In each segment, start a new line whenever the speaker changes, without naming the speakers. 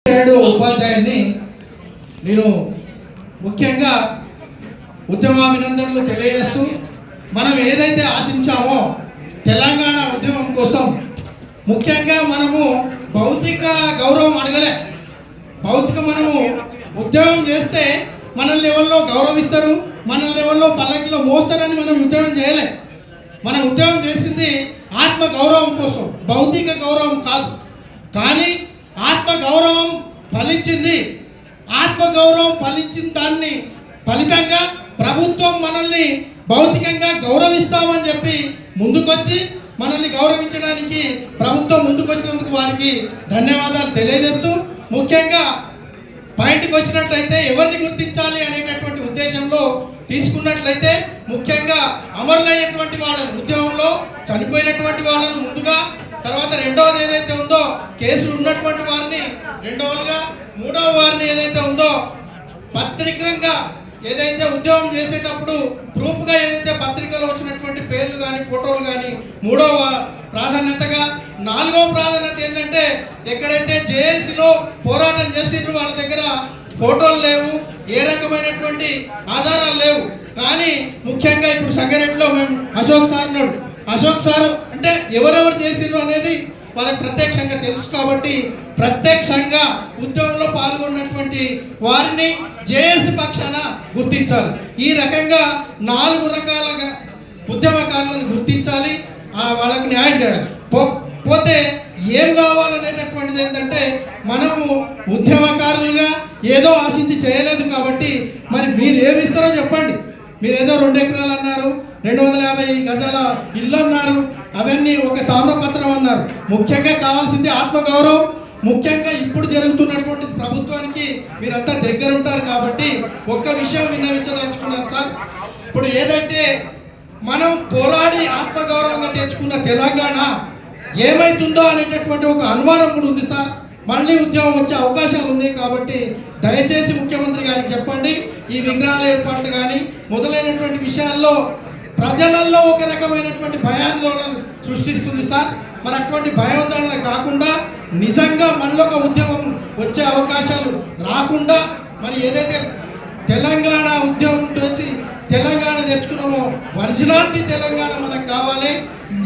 ఉపాధ్యాయుని నేను ముఖ్యంగా ఉద్యమాభినందనలు తెలియజేస్తూ మనం ఏదైతే ఆశించామో తెలంగాణ ఉద్యమం కోసం ముఖ్యంగా మనము భౌతిక గౌరవం అడగలే. మనము ఉద్యమం చేస్తే మనల్ని ఎవరిలో గౌరవిస్తారు, మనల్ని ఎవరిలో పల్లకిలో మోస్తారని మనం ఉద్యమం చేయలే. మనం ఉద్యమం చేసింది ఆత్మ గౌరవం కోసం, భౌతిక గౌరవం కాదు. కానీ ఆత్మ గౌరవం ఫలించింది. ఆత్మ గౌరవం ఫలించిన దాన్ని ఫలితంగా ప్రభుత్వం మనల్ని భౌతికంగా గౌరవిస్తామని చెప్పి ముందుకొచ్చి మనల్ని గౌరవించడానికి ప్రభుత్వం ముందుకొచ్చినందుకు వారికి ధన్యవాదాలు తెలియజేస్తూ, ముఖ్యంగా పాయింట్కి వచ్చినట్లయితే ఎవరిని గుర్తించాలి అనేటటువంటి ఉద్దేశంలో తీసుకున్నట్లయితే ముఖ్యంగా అమరులైనటువంటి వాళ్ళని, ఉద్యమంలో చనిపోయినటువంటి వాళ్ళను ముందుగా, తర్వాత రెండవది ఏదైతే ఉందో కేసులు ఉన్నటువంటి వారిని రెండవగా, మూడవ వారిని ఏదైతే ఉందో పత్రికంగా ఏదైతే ఉద్యమం చేసేటప్పుడు ప్రూఫ్గా ఏదైతే పత్రికలో వచ్చినటువంటి పేర్లు కానీ ఫోటోలు కానీ మూడవ ప్రాధాన్యతగా, నాలుగవ ప్రాధాన్యత ఏంటంటే ఎక్కడైతే జేఏసీలో పోరాటం చేసిండ్రు వాళ్ళ దగ్గర ఫోటోలు లేవు, ఏ రకమైనటువంటి ఆధారాలు లేవు. కానీ ముఖ్యంగా ఇప్పుడు సంగారెడ్డిలో మేము అశోక్ సార్ ఉన్నాడు. అశోక్ సార్ అంటే ఎవరెవరు చేసిండ్రు అనేది వాళ్ళకి ప్రత్యక్షంగా తెలుసు కాబట్టి ప్రత్యక్షంగా ఉద్యమంలో పాల్గొన్నటువంటి వారిని జేఏసీ పక్షాన గుర్తించాలి. ఈ రకంగా 4 రకాలుగా ఉద్యమకారులను గుర్తించాలి, వాళ్ళకి న్యాయం చేయాలి. పోతే ఏం కావాలనేటటువంటిది ఏంటంటే మనము ఉద్యమకారులుగా ఏదో ఆశించి చేయలేదు కాబట్టి మరి మీరు ఏమి ఇస్తారో చెప్పండి. మీరు ఏదో 2 ఎకరాలు అన్నారు, 250 గజాల ఇల్లు అన్నారు, అవన్నీ ఒక తామ్రపత్రం అన్నారు. ముఖ్యంగా కావాల్సింది ఆత్మగౌరవం. ముఖ్యంగా ఇప్పుడు జరుగుతున్నటువంటి ప్రభుత్వానికి మీరంతా దగ్గర ఉంటారు కాబట్టి ఒక్క విషయం విన్నవించదలుచుకున్నాను సార్. ఇప్పుడు ఏదైతే మనం పోరాడి ఆత్మగౌరవంగా తెచ్చుకున్న తెలంగాణ ఏమైతుందో అనేటటువంటి ఒక అనుమానం కూడా ఉంది సార్. మళ్ళీ ఉద్యమం వచ్చే అవకాశాలు ఉన్నాయి కాబట్టి దయచేసి ముఖ్యమంత్రి గారికి చెప్పండి, ఈ విగ్రహాల ఏర్పాట్లు కానీ మొదలైనటువంటి విషయాల్లో ప్రజలలో ఒక రకమైనటువంటి భయాందోళన సృష్టిస్తుంది సార్. మరి అటువంటి భయాందోళన కాకుండా నిజంగా మళ్ళీ ఒక ఉద్యమం వచ్చే అవకాశాలు రాకుండా మరి ఏదైతే తెలంగాణ ఉద్యమం వచ్చి తెలంగాణ తెచ్చుకున్నామో ఒరిజినాలిటీ తెలంగాణ మనకు కావాలి.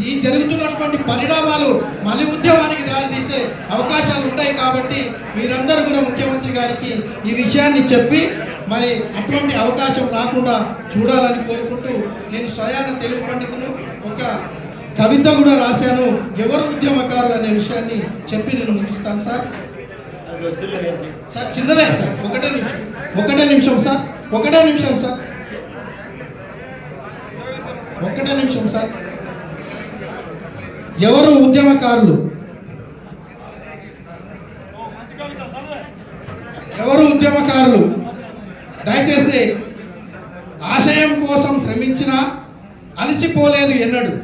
ఈ జరుగుతున్నటువంటి పరిణామాలు మళ్ళీ ఉద్యమానికి దారితీసే అవకాశాలు ఉంటాయి కాబట్టి మీరందరూ కూడా ముఖ్యమంత్రి గారికి ఈ విషయాన్ని చెప్పి మరి అటువంటి అవకాశం రాకుండా చూడాలని కోరుకుంటూ నేను స్వయాన తెలుగు పండితులు ఒక కవిత కూడా రాశాను, ఎవరు ఉద్యమకారులు అనే విషయాన్ని చెప్పి నేను ముగిస్తాను సార్. సార్ చిన్నదే సార్, ఒకటే నిమిషం సార్, ఒకటే నిమిషం సార్. ఎవరు ఉద్యమకారులు, దయచేసి ఆశయం కోసం శ్రమించినా అలసిపోలేదు ఎన్నడు,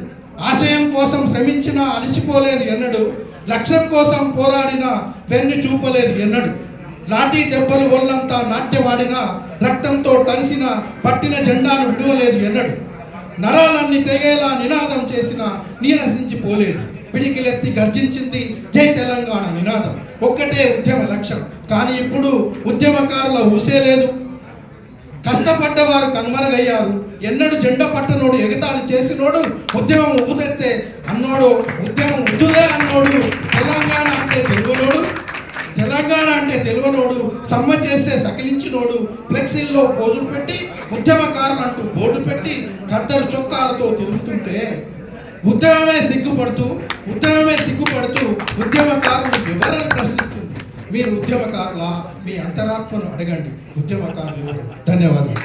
లక్ష్యం కోసం పోరాడినా వెన్ను చూపలేదు ఎన్నడు, లాఠీ దెబ్బలు ఒళ్ళంతా నాట్యమాడిన రక్తంతో తడిసిన పట్టిన జెండాను విడువలేదు ఎన్నడు, నరాలన్నీ తెగేలా నినాదం చేసిన నీరసించిపోలేదు, పిడికిలెత్తి గర్జించింది జై తెలంగాణ నినాదం. ఒక్కటే ఉద్యమ లక్ష్యం. కానీ ఇప్పుడు ఉద్యమకారుల ఊసే లేదు, కష్టపడ్డవారు కనుమరుగయ్యారు. ఎన్నడు జెండా పట్టనోడు ఎగతాళి చేసినోడు, ఉద్యమం ఊసెత్తే అన్నోడు, ఉద్యమం ఉద్దులే అన్నోడు, తెలంగాణ అంటే తెలివనోడు, సమ్మ చేస్తే సకిలించినోడు, ఫ్లెక్సీల్లో పోజులు పెట్టి ఉద్యమకారులు అంటూ బోర్డు పెట్టి ఖద్దరు చొక్కాలతో తిరుగుతుంటే ఉద్యమమే సిగ్గుపడుతూ ఉద్యమకారులు ఎవరని ప్రశ్నిస్తుంది. మీరు ఉద్యమకారులా? మీ అంతరాత్మను అడగండి. ఉద్యమకారులు. ధన్యవాదాలు.